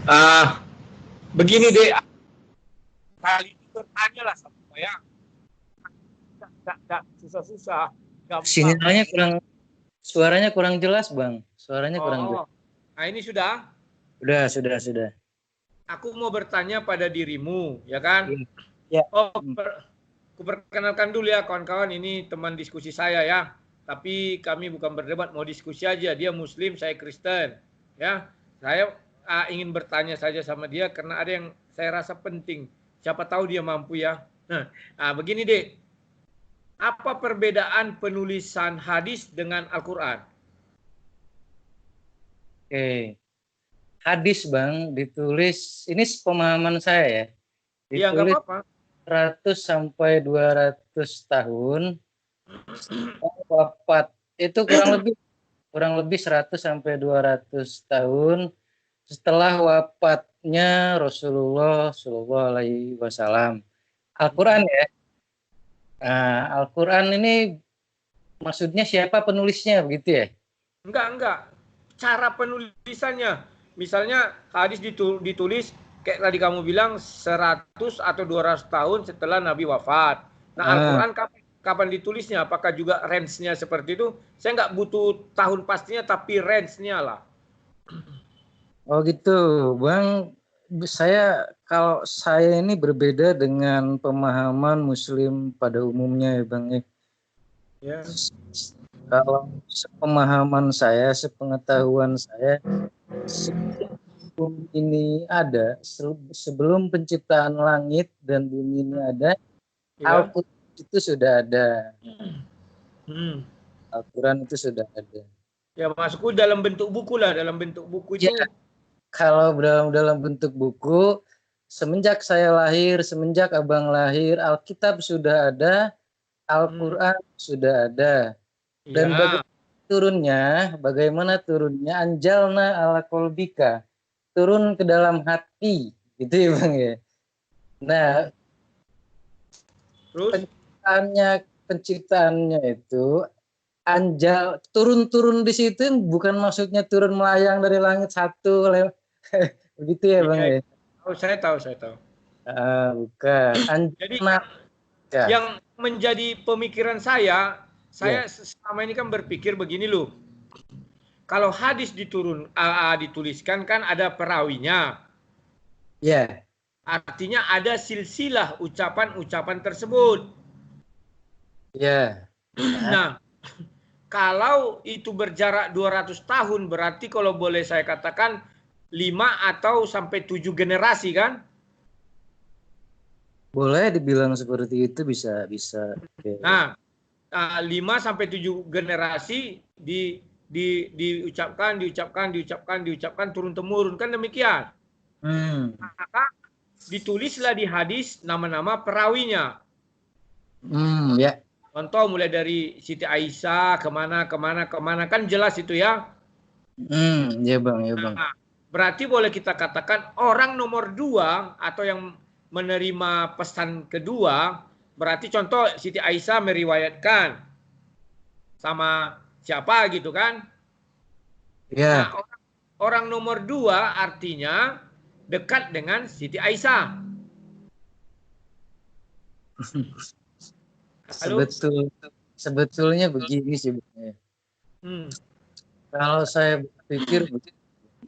Ah, begini deh, kali ini bertanya lah sama saya. Nggak susah-susah, gampang. Sinyalnya kurang, suaranya kurang jelas, Bang. Suaranya kurang jelas. Oh, nah ini sudah. Sudah. Aku mau bertanya pada dirimu, ya kan? Ya. Oh, aku perkenalkan dulu ya kawan-kawan, ini teman diskusi saya ya. Tapi kami bukan berdebat, mau diskusi aja. Dia Muslim, saya Kristen. Ya, saya ingin bertanya saja sama dia karena ada yang saya rasa penting. Siapa tahu dia mampu ya. Nah, begini deh. Apa perbedaan penulisan hadis dengan Al-Quran? Oke. Hadis, Bang, ditulis, ini pemahaman saya ya. Iya, nggak Ditulis apa-apa. 100 sampai 200 tahun wafat. Itu kurang lebih 100 sampai 200 tahun setelah wafatnya Rasulullah Shallallahu Alaihi Wasallam. Al-Quran ya. Nah, Al-Quran ini maksudnya siapa penulisnya begitu ya? Enggak. Cara penulisannya. Misalnya hadis ditulis kayak tadi kamu bilang 100 atau 200 tahun setelah Nabi wafat. Nah, Al-Quran kapan ditulisnya? Apakah juga range-nya seperti itu? Saya nggak butuh tahun pastinya, tapi range-nya lah. Oh gitu, Bang. Kalau saya ini berbeda dengan pemahaman Muslim pada umumnya ya, Bang. Ya. Kalau sepemahaman saya, sepengetahuan saya, sebelum ini ada, sebelum penciptaan langit dan bumi ini ada, Ya. Al-Quran itu sudah ada. Hmm. Al-Quran itu sudah ada. Ya, masukku dalam bentuk buku lah. Dalam bentuk buku itu. Ya, kalau dalam bentuk buku, semenjak saya lahir, semenjak abang lahir, Alkitab sudah ada, Al-Quran sudah ada. Dan Ya. bagaimana turunnya, anjalna ala kolbika, turun ke dalam hati, gitu ya Bang ya. Nah, Terus? penciptaannya itu anjal, turun di situ bukan maksudnya turun melayang dari langit satu, begitu ya Bang ya. Oh, saya tahu. Bukan. Jadi Ya. yang menjadi pemikiran saya selama ini kan berpikir begini loh. Kalau hadis dituliskan kan ada perawinya. Ya. Artinya ada silsilah ucapan-ucapan tersebut. Ya. Nah, kalau itu berjarak 200 tahun berarti kalau boleh saya katakan 5 atau sampai 7 generasi kan? Boleh dibilang seperti itu, bisa. Okay. Nah, 5 sampai 7 generasi diucapkan turun temurun kan demikian. Maka ditulislah di hadis nama-nama perawinya. Ya. Contoh mulai dari Siti Aisyah kemana kan jelas itu ya. Ya bang. Nah, berarti boleh kita katakan orang nomor 2 atau yang menerima pesan kedua, berarti contoh Siti Aisyah meriwayatkan sama siapa gitu kan? Ya. Nah, orang nomor 2 artinya dekat dengan Siti Aisyah. Sebetulnya begini sih. Kalau saya berpikir,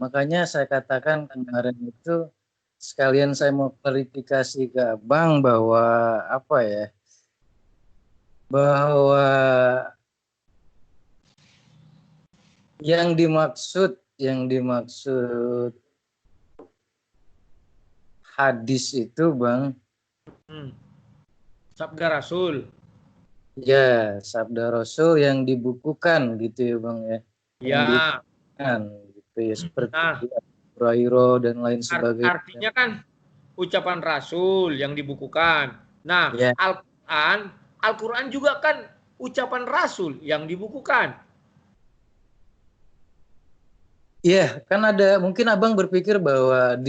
makanya saya katakan kemarin itu sekalian saya mau klarifikasi ke Abang bahwa bahwa yang dimaksud hadis itu Bang, sabda Rasul. Ya, sabda Rasul yang dibukukan gitu ya Bang ya. Yang dibukukan gitu ya, seperti Hurairah dan lain sebagainya. Artinya kan ucapan Rasul yang dibukukan. Nah, ya. Al-Quran juga kan ucapan Rasul yang dibukukan. Iya, kan ada, mungkin Abang berpikir bahwa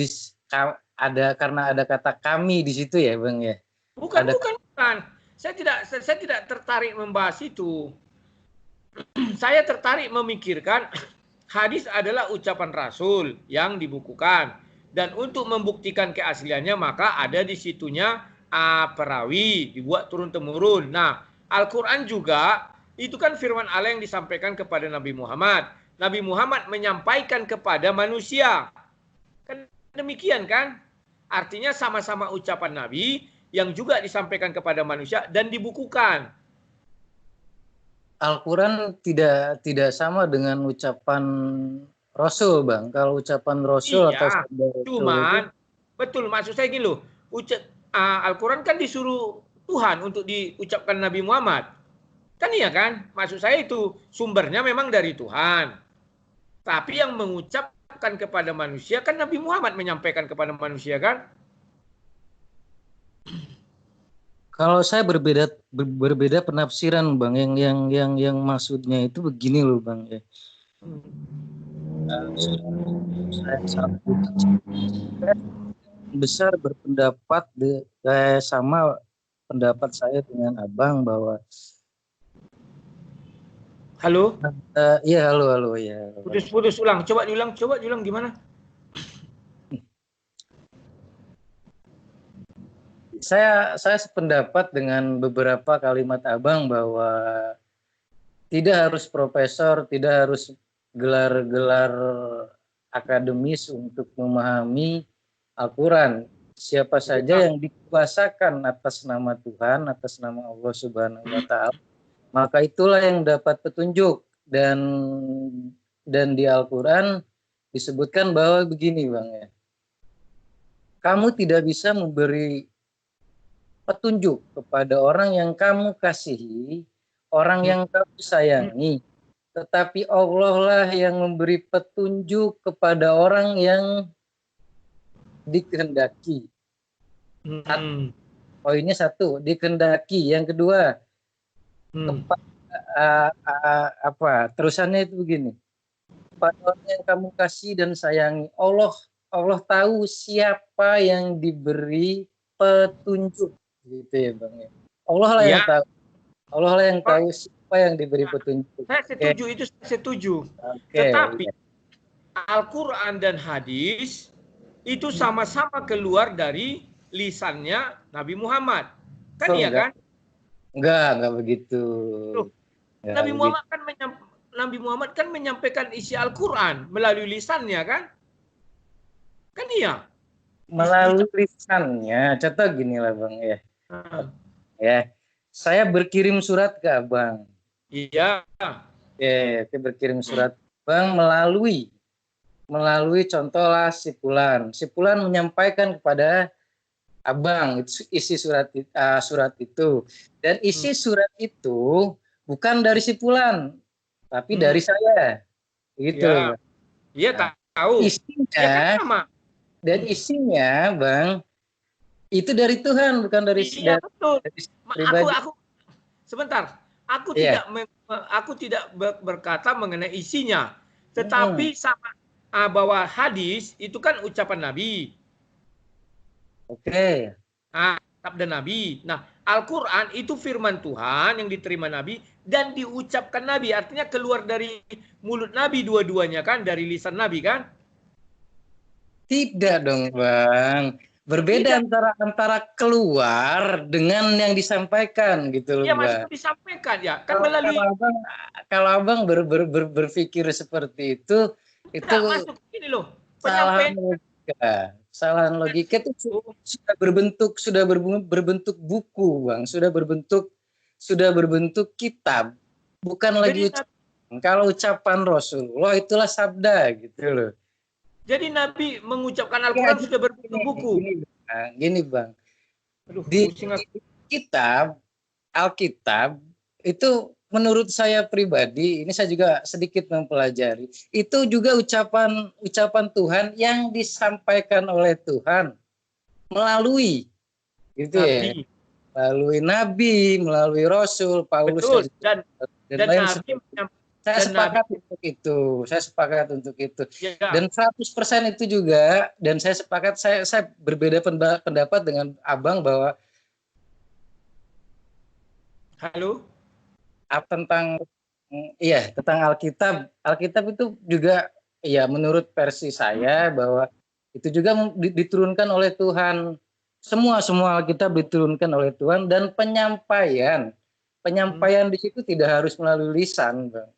karena ada kata kami di situ ya Bang ya. Bukan. Saya tidak tertarik membahas itu. Saya tertarik memikirkan hadis adalah ucapan Rasul yang dibukukan. Dan untuk membuktikan keasliannya maka ada di situnya perawi, dibuat turun-temurun. Nah, Al-Quran juga itu kan firman Allah yang disampaikan kepada Nabi Muhammad. Nabi Muhammad menyampaikan kepada manusia. Kan demikian kan? Artinya sama-sama ucapan Nabi yang juga disampaikan kepada manusia dan dibukukan. Al-Quran tidak sama dengan ucapan Rasul, Bang. Kalau ucapan Rasul atau Iya, sabda Rasul itu, cuman betul maksud saya gini loh. Al-Quran kan disuruh Tuhan untuk diucapkan Nabi Muhammad. Kan iya kan? Maksud saya itu sumbernya memang dari Tuhan. Tapi yang mengucapkan kepada manusia kan Nabi Muhammad menyampaikan kepada manusia kan? kalau saya berbeda penafsiran, Bang. Yang maksudnya itu begini loh, Bang. Ya. Saya besar berpendapat sama pendapat saya dengan Abang bahwa Halo? iya, halo ya. Putus-putus ulang. Coba diulang gimana? Saya sependapat dengan beberapa kalimat Abang bahwa tidak harus profesor, tidak harus gelar-gelar akademis untuk memahami Al-Quran. Siapa saja yang dikuasakan atas nama Tuhan, atas nama Allah Subhanahu wa Ta'ala, maka itulah yang dapat petunjuk. Dan di Al-Quran disebutkan bahwa begini, Bang ya. Kamu tidak bisa memberi petunjuk kepada orang yang kamu kasihi, orang yang kamu sayangi, tetapi Allah lah yang memberi petunjuk kepada orang yang dikehendaki. Poinnya satu, dikehendaki. Yang kedua, terusannya itu begini. Pada orang yang kamu kasih dan sayangi, Allah tahu siapa yang diberi petunjuk, gitu ya Bang ya. Allah lah yang tahu. Allah lah yang tahu siapa yang diberi petunjuk. Saya setuju, itu saya setuju. Tetapi Al-Quran dan hadis itu sama-sama keluar dari lisannya Nabi Muhammad. Kan iya kan? Enggak begitu. Nabi Muhammad kan menyampaikan isi Al-Quran melalui lisannya kan? Kan iya. Melalui lisannya. Contoh gini lah Bang ya. Ya. Saya berkirim surat ke Abang. Iya. Saya berkirim surat ke Abang melalui contohlah si Fulan. Si Fulan menyampaikan kepada Abang isi surat itu. Dan isi surat itu bukan dari si Fulan, tapi dari saya. Gitu. Iya, tahu. Isinya dan isinya, Bang, itu dari Tuhan, bukan dari betul. Dari aku sebentar. Aku tidak berkata mengenai isinya, tetapi sama bahwa hadis itu kan ucapan Nabi. Oke. Sabda Nabi. Nah, Al-Quran itu firman Tuhan yang diterima Nabi dan diucapkan Nabi. Artinya keluar dari mulut Nabi dua-duanya kan, dari lisan Nabi kan? Tidak dong, Bang. Berbeda antara keluar dengan yang disampaikan gitu loh, Bang. Iya, maksudnya disampaikan ya. Kan melalui kalau Abang berpikir seperti itu masuk ini loh. Kesalahan logika itu sudah berbentuk buku, Bang. Sudah berbentuk kitab. Bukan lagi kalau ucapan Rasulullah itulah sabda gitu loh. Jadi Nabi mengucapkan Al-Quran sudah berbentuk buku. Gini Bang. Di kitab Alkitab itu menurut saya pribadi, ini saya juga sedikit mempelajari, itu juga ucapan Tuhan yang disampaikan oleh Tuhan melalui Nabi. Melalui Nabi, melalui Rasul, Paulus. Betul. Dan Nabi saya sepakat untuk itu. Ya. Dan 100% itu juga, dan saya sepakat, saya berbeda pendapat dengan Abang bahwa tentang Alkitab itu juga ya menurut versi saya bahwa Itu juga diturunkan oleh Tuhan. Semua Alkitab diturunkan oleh Tuhan, dan penyampaian di situ tidak harus melalui lisan, Bang.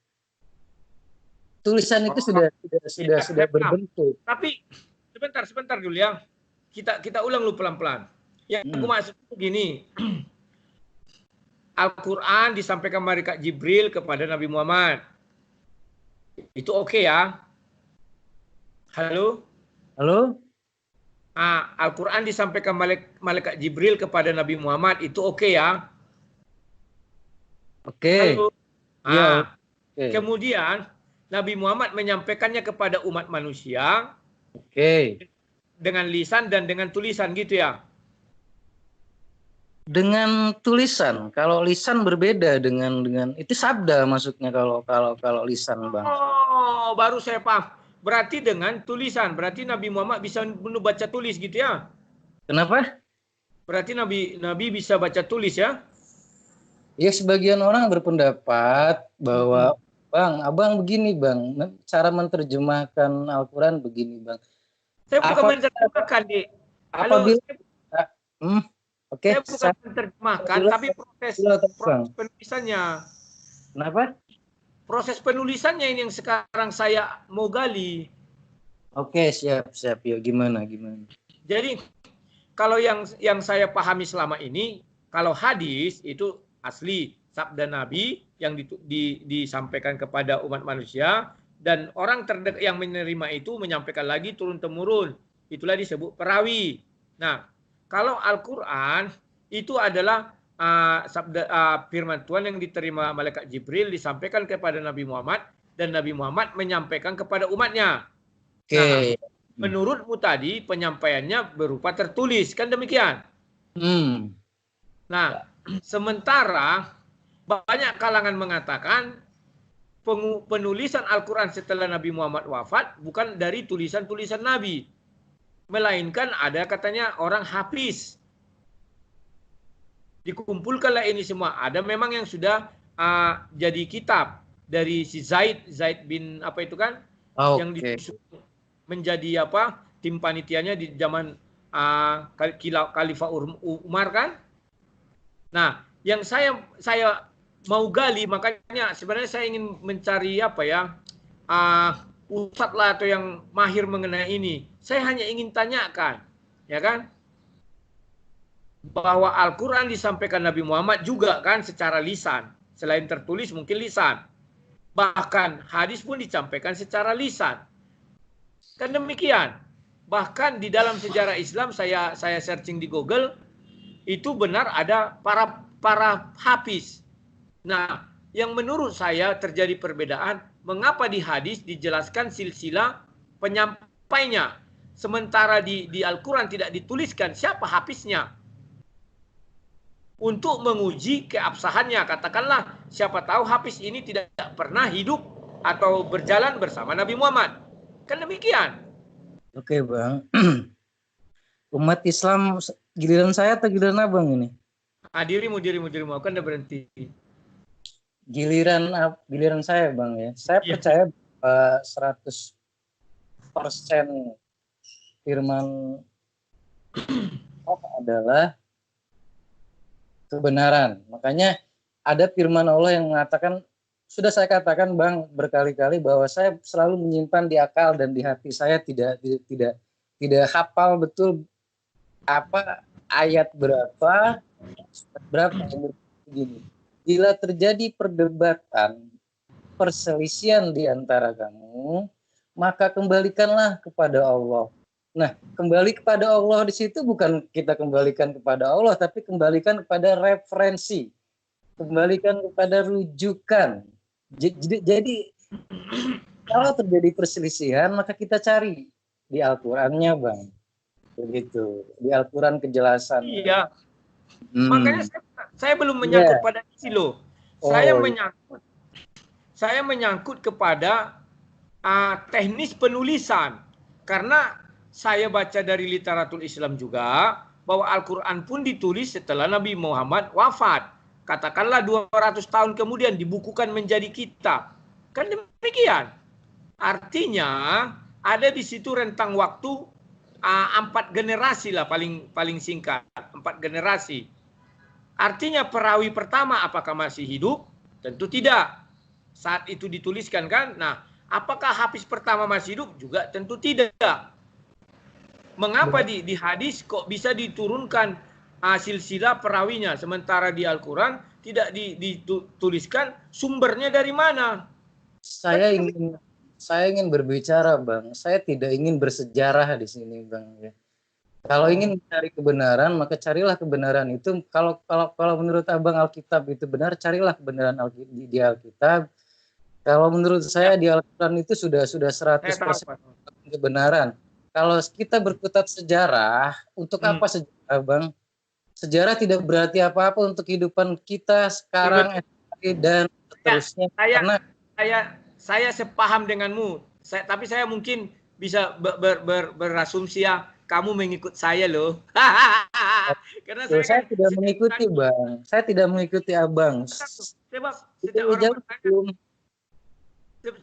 Tulisan itu sudah berbentuk. Tapi sebentar dulu ya. Kita ulang lu pelan-pelan. Yang aku maksud begini. Al-Quran disampaikan malaikat Jibril kepada Nabi Muhammad. Itu oke ya? Halo? Al-Quran disampaikan malaikat Jibril kepada Nabi Muhammad. Itu oke ya? Oke. Halo? Kemudian Nabi Muhammad menyampaikannya kepada umat manusia. Oke. Dengan lisan dan dengan tulisan gitu ya? Dengan tulisan. Kalau lisan berbeda dengan itu sabda maksudnya kalau lisan, Bang. Oh, baru saya paham. Berarti dengan tulisan. Berarti Nabi Muhammad bisa baca tulis gitu ya? Kenapa? Berarti Nabi bisa baca tulis ya? Ya, sebagian orang berpendapat bahwa Bang, abang begini, Bang. Cara menerjemahkan Al-Quran begini, Bang. Saya bukan menerjemahkan, Dik. Halo, Oke, saya bukan menerjemahkan, tapi proses penulisannya. Kenapa? Proses penulisannya ini yang sekarang saya mau gali. Oke, siap. Yuk, gimana? Jadi, kalau yang saya pahami selama ini, kalau hadis itu asli sabda Nabi yang disampaikan kepada umat manusia, dan orang terdekat yang menerima itu menyampaikan lagi turun-temurun. Itulah disebut perawi. Nah, kalau Al-Quran itu adalah firman Tuhan yang diterima malaikat Jibril, disampaikan kepada Nabi Muhammad, dan Nabi Muhammad menyampaikan kepada umatnya. Oke. Nah, menurutmu tadi penyampaiannya berupa tertulis, kan demikian? Nah, sementara banyak kalangan mengatakan penulisan Al-Quran setelah Nabi Muhammad wafat bukan dari tulisan-tulisan Nabi, melainkan ada katanya orang hafiz. Dikumpulkanlah ini semua. Ada memang yang sudah jadi kitab dari si Zaid bin apa itu kan, yang menjadi tim panitianya di zaman Khalifah Umar kan. Nah, yang saya mau gali, makanya sebenarnya saya ingin mencari ustadz lah atau yang mahir mengenai ini. Saya hanya ingin tanyakan, ya kan, bahwa Al-Quran disampaikan Nabi Muhammad juga kan secara lisan, selain tertulis mungkin lisan. Bahkan hadis pun disampaikan secara lisan. Kan demikian. Bahkan di dalam sejarah Islam saya searching di Google, itu benar ada para hafiz. Nah, yang menurut saya terjadi perbedaan, mengapa di hadis dijelaskan silsilah penyampainya, sementara di Al-Quran tidak dituliskan siapa hafiznya. Untuk menguji keabsahannya, katakanlah siapa tahu hafiz ini tidak pernah hidup atau berjalan bersama Nabi Muhammad. Kan demikian. Oke, Bang. Umat Islam giliran saya atau giliran abang ini? Dirimu, aku kan udah berhenti. Giliran saya, Bang, ya. Saya percaya 100% firman Allah adalah kebenaran. Makanya ada firman Allah yang mengatakan, sudah saya katakan, Bang, berkali-kali bahwa saya selalu menyimpan di akal dan di hati saya, tidak hafal betul apa ayat berapa begini. Bila terjadi perdebatan, perselisihan di antara kamu, maka kembalikanlah kepada Allah. Nah, kembali kepada Allah di situ bukan kita kembalikan kepada Allah, tapi kembalikan kepada referensi, kembalikan kepada rujukan. Jadi kalau terjadi perselisihan, maka kita cari di Al-Qurannya, Bang. Begitu, di Al-Quran kejelasan. Iya. Makanya saya belum menyangkut pada isi loh. Saya menyangkut kepada teknis penulisan. Karena saya baca dari literatur Islam juga bahwa Al-Quran pun ditulis setelah Nabi Muhammad wafat. Katakanlah 200 tahun kemudian dibukukan menjadi kitab. Kan demikian. Artinya ada di situ rentang waktu 4 generasi lah paling singkat, 4 generasi. Artinya perawi pertama apakah masih hidup? Tentu tidak. Saat itu dituliskan kan. Nah, apakah Hafiz pertama masih hidup? Juga tentu tidak. Mengapa di hadis kok bisa diturunkan silsilah perawinya, sementara di Al-Quran tidak dituliskan sumbernya dari mana? Saya ingin berbicara, Bang. Saya tidak ingin bersejarah di sini, Bang. Kalau ingin mencari kebenaran, maka carilah kebenaran itu. Kalau menurut Abang Alkitab itu benar, carilah kebenaran di Alkitab. Kalau menurut saya di Al-Quran itu sudah 100% kebenaran. Kalau kita berkutat sejarah, untuk apa sejarah, Bang? Sejarah tidak berarti apa-apa untuk kehidupan kita sekarang dan seterusnya. Saya sepaham denganmu, tapi saya mungkin bisa berasumsi ya, kamu mengikut saya loh. Karena saya tidak mengikuti, Bang. Saya tidak mengikuti Abang. Sebab setiap orang bertanya,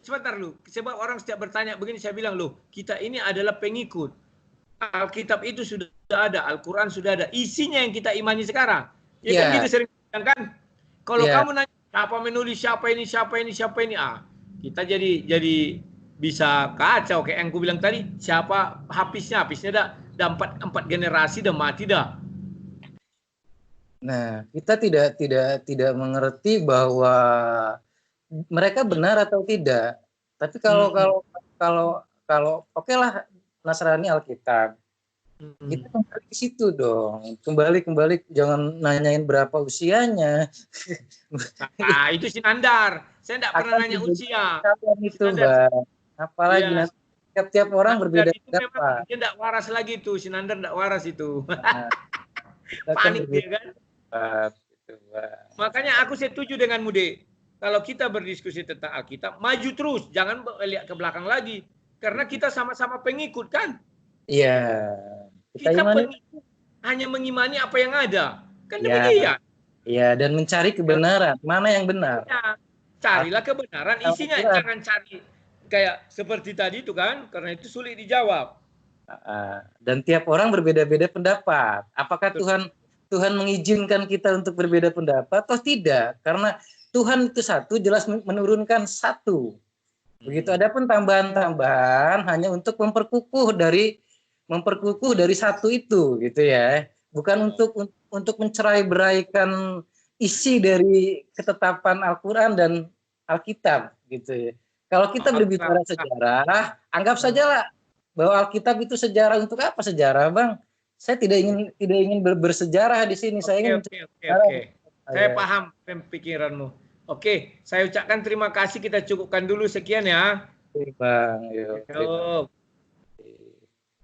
sebentar lu, sebab orang setiap bertanya begini, saya bilang loh, kita ini adalah pengikut. Alkitab itu sudah ada, Al-Quran sudah ada, isinya yang kita imani sekarang. Ya kan gitu sering bilang kan. Kalau kamu nanya siapa menulis, siapa ini, kita jadi bisa kacau kayak yang aku bilang tadi. Siapa Hafiznya dah 4 generasi dah mati dah. Nah, kita tidak mengerti bahwa mereka benar atau tidak. Tapi kalau oke lah, Nasrani Alkitab. Kita kembali ke situ dong. Kembali jangan nanyain berapa usianya. Nah, itu Sinandar. Saya tidak pernah nanya usia. Itu, Bang. Apalagi nanti tiap orang berbeda pendapat. Dia tidak waras lagi tuh, Sinandar tidak waras itu. Panik dia kan. Gitu, Bang. Makanya aku setuju dengan Mude. Kalau kita berdiskusi tentang Alkitab, maju terus, jangan lihat ke belakang lagi. Karena kita sama-sama pengikut kan? Iya. Kita pengikut hanya mengimani apa yang ada. Kan demikian. Iya, dan mencari kebenaran. Mana yang benar? Ya, carilah kebenaran, isinya. Jangan cari kayak seperti tadi itu kan, karena itu sulit dijawab. Dan tiap orang berbeda-beda pendapat. Apakah Tuhan mengizinkan kita untuk berbeda pendapat atau tidak? Karena Tuhan itu satu, jelas menurunkan satu. Begitu, ada pun tambahan-tambahan hanya untuk memperkukuh dari satu itu, gitu ya. Bukan untuk mencerai-beraikan isi dari ketetapan Al-Quran dan Alkitab, gitu ya. Kalau kita berbicara sejarah, anggap sajalah bahwa Alkitab itu sejarah. Untuk apa sejarah, Bang? Saya tidak ingin bersejarah di sini. Saya ingin Saya paham pemikiranmu. Oke, saya ucapkan terima kasih. Kita cukupkan dulu sekian ya. Bang, yuk.